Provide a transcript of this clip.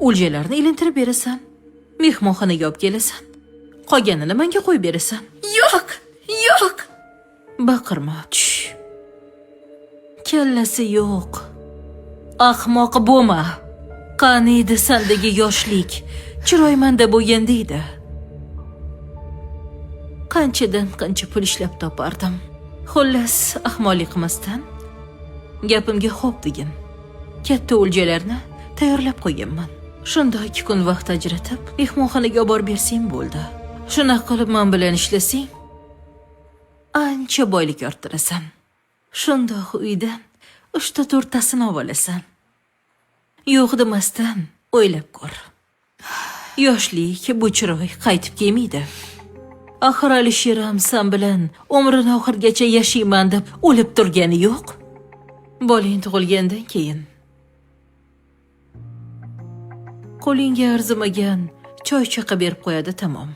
o'ljalarni ilintirib berasan, mehmonxonaga olib kelasan, qolganini menga qo'yib berasan. Yo'q. Baqirma, tush. Kallasi yo'q. Ahmoq bo'lma. Qani edi sandagi yoshlik, chiroymanda bo'lganda edi. Qanchadan qancha pul ishlab topardim. Xullas, ahmoqlik qilmasdan gapimga xo'p degin. Katta o'ljalarni tayyorlab qo'yganman. Shunda 2 kun vaqt ajratib, mehmonxonaga olib borib bersang bo'ldi. Shunaqa qilib men bilan ishlasang, ancha boylik orttirasan. Shundoq uydan 3-4tasini olasan. Yo'q demasdan o'ylab ko'r. Yoshlik bu chiroy qaytib kelmaydi. Axir Alisheram sen bilan umrini oxirgacha yashayman deb o'lib turgani yo'q. Bolang tug'ilgandan keyin qo'lingga arzimagan choy chaqa berib qo'yadi, tamom.